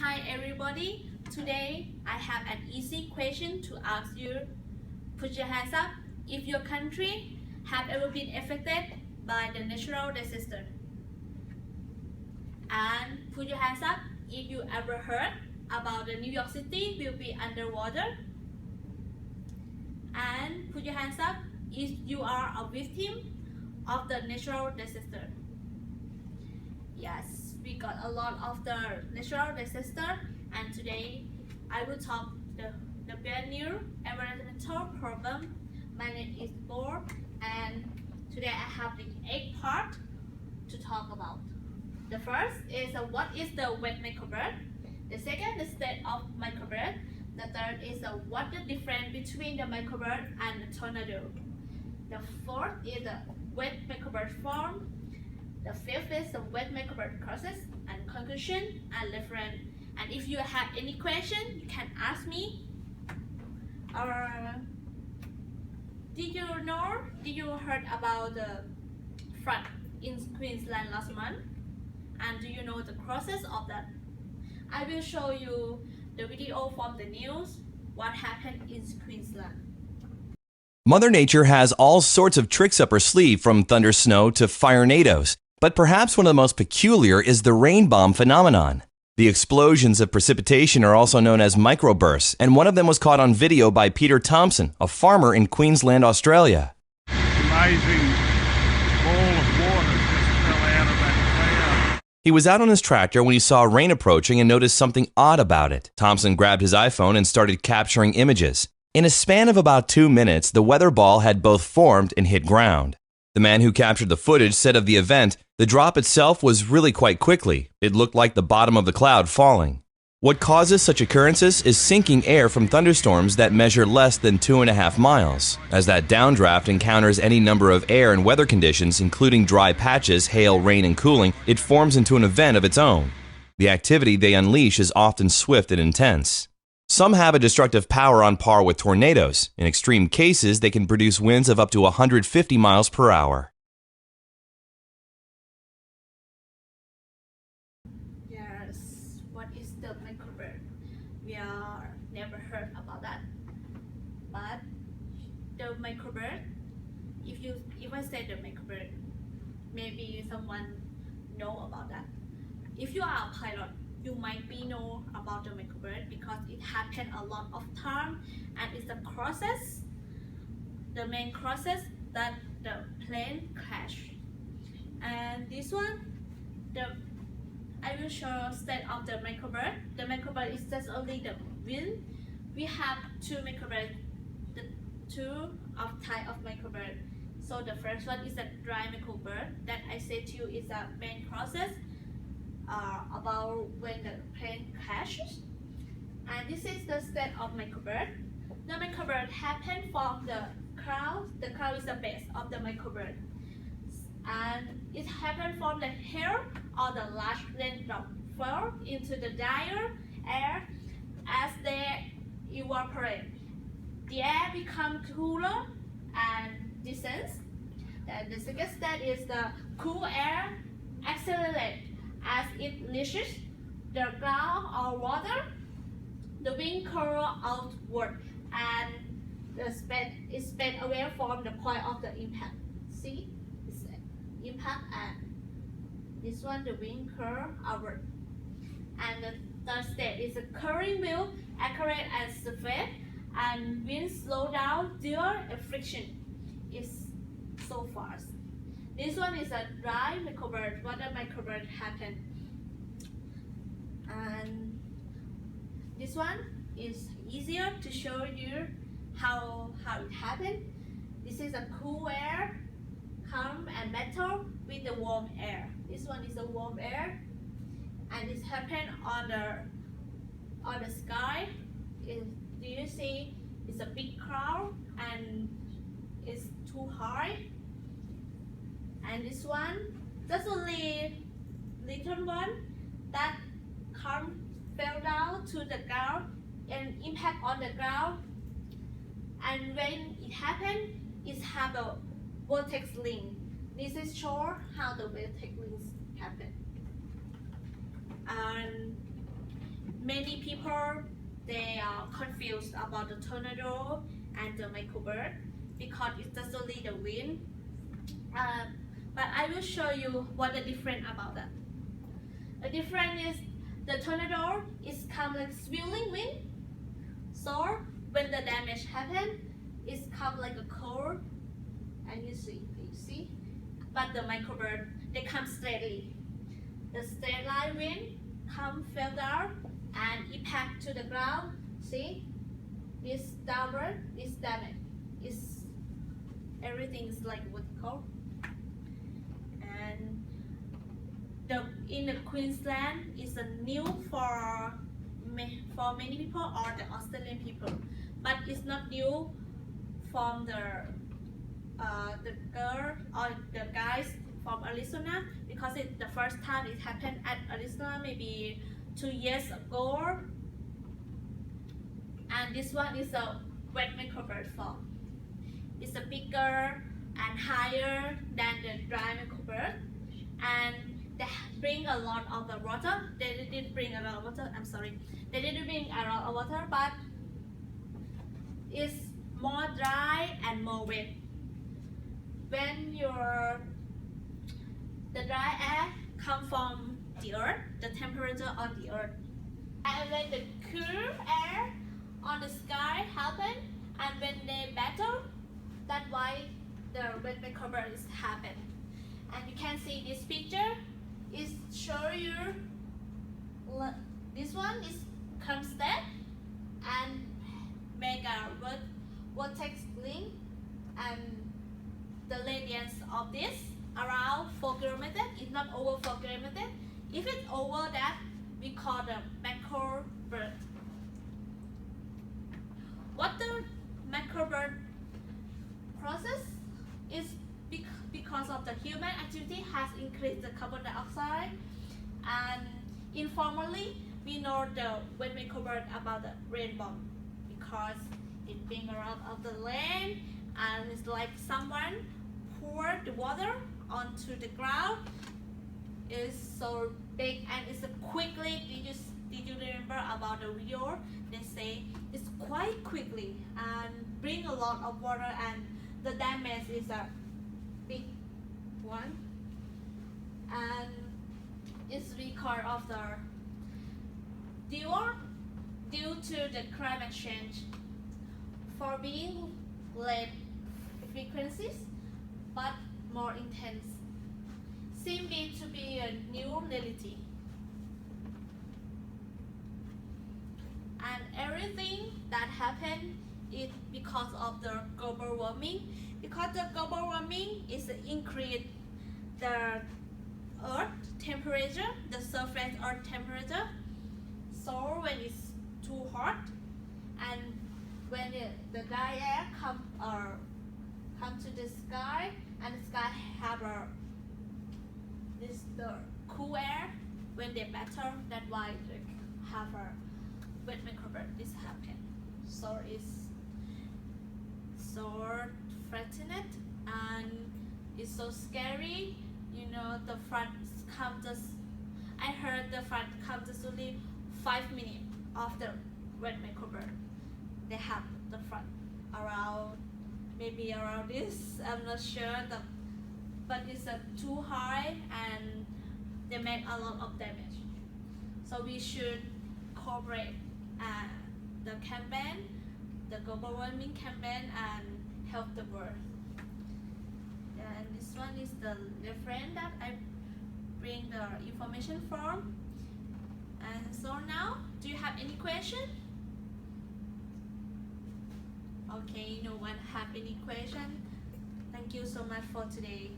Hi everybody, today I have an easy question to ask you. Put your hands up if your country have ever been affected by the natural disaster. And put your hands up if you ever heard about the New York City will be underwater. And put your hands up if you are a victim of the natural disaster. Yes, we got a lot of the natural disaster, and today I will talk the brand new environmental problem. My name is Bo, and today I have the 8 part to talk about. The first is what is the wet microbird. The second, the state of microbird. The third is what the difference between the microbird and the tornado. The fourth is the wet microbird form. The fifth is the wet microbird causes and conclusion and reference. And if you have any question, you can ask me. Did you heard about the flood in Queensland last month? And do you know the causes of that? I will show you the video from the news, what happened in Queensland. Mother Nature has all sorts of tricks up her sleeve, from thunder snow to firenadoes. But perhaps one of the most peculiar is the rain bomb phenomenon. The explosions of precipitation are also known as microbursts, and one of them was caught on video by Peter Thompson, a farmer in Queensland, Australia. Amazing ball of water just fell out of that cloud. He was out on his tractor when he saw rain approaching and noticed something odd about it. Thompson grabbed his iPhone and started capturing images. In a span of about 2 minutes, the weather ball had both formed and hit ground. The man who captured the footage said of the event, the drop itself was really quite quickly. It looked like the bottom of the cloud falling. What causes such occurrences is sinking air from thunderstorms that measure less than 2.5 miles. As that downdraft encounters any number of air and weather conditions, including dry patches, hail, rain, and cooling, it forms into an event of its own. The activity they unleash is often swift and intense. Some have a destructive power on par with tornadoes. In extreme cases, they can produce winds of up to 150 miles per hour. Yes, what is the microbird? We are never heard about that. But the microbird, if I say the microbird, maybe someone know about that. If you are a pilot, you might be know about the microbird because it happened a lot of time, and it's the process, the main process that the plane crash. And this one, I will show state of the microbird. The microbird is just only the wind. We have 2 microbird, the 2 of type of microbird. So the first one is a dry microbird that I said to you is the main process about when the plane crashes. And this is the state of microbird. The microbird happened from the cloud. The cloud is the base of the microbird. And it happened from the hair or the large raindrop fall into the drier air. As they evaporate, the air becomes cooler and descends. And the second state is the cool air accelerates as it reaches the ground or water. The wind curls outward and the speed is sped away from the point of the impact. See, it's impact, and this one the wind curl outward. And the third state is a current wheel accurate and surface, and wind slow down due to friction. It's so fast. This one is a dry microbird. What a microbird happened. And this one is easier to show you how it happened. This is a cool air, calm and metal with the warm air. This one is a warm air, and it happened on the sky. Do you see? It's a big cloud and it's too high. And this one, just only little one that fell down to the ground and impact on the ground. And when it happened, it have a vortex link. This is show how the vortex links happen. And many people they are confused about the tornado and the microbird because it's just only the wind. But I will show you what the difference about that. The difference is the tornado is come like swirling wind. So when the damage happen, it's come like a cold, and you see. But the microbird they come straightly. The straight line wind come fell down and impact to the ground. See, this downward is damage. Is everything is like vertical. And in the Queensland is a new for many people or the Australian people, but it's not new from the girl or the guys from Arizona because it's the first time it happened at Arizona maybe 2 years ago. And this one is a wet microbird form. It's a bigger and higher than the dry microbird, and they bring a lot of the water. They didn't bring a lot of water. I'm sorry. They didn't bring a lot of water, but it's more dry and more wet. When the dry air come from the earth, the temperature on the earth, and when the cool air on the sky happen, and when they battle, that's why the wet microbird is happen. And you can see this picture is show you this one is comes dead and make a vortex link, and the radius of this around 4 kilometers. It's not over 4 kilometers. If it's over that, we call the microbird. What the microbird process is because of the human activity has increased the carbon dioxide, and informally we know the wet microbird about the rainbow because it being around of the land, and it's like someone pour the water onto the ground. It's so big and it's a quickly. Did you remember about the video? They say it's quite quickly and bring a lot of water, and the damage is a big one, and it's because of the due to the climate change for being less frequencies but more intense seem to be a new reality. And everything that happened is because of the global warming. Because the global warming is increase the earth temperature, the surface earth temperature. So when it's too hot, and when the dry air come to the sky, and the sky have the cool air, when they battle, that's why they have a wet microbird. This happen. So it's so threatened and it's so scary. You know, the front come just. I heard the front come just only 5 minutes after wet microbird. They have the front around maybe around this. I'm not sure, but it's too high and they make a lot of damage. So we should cooperate the campaign, the global warming campaign, and help the world. And this one is the reference that I bring the information from. And so now, do you have any question? Okay, no one have any question. Thank you so much for today.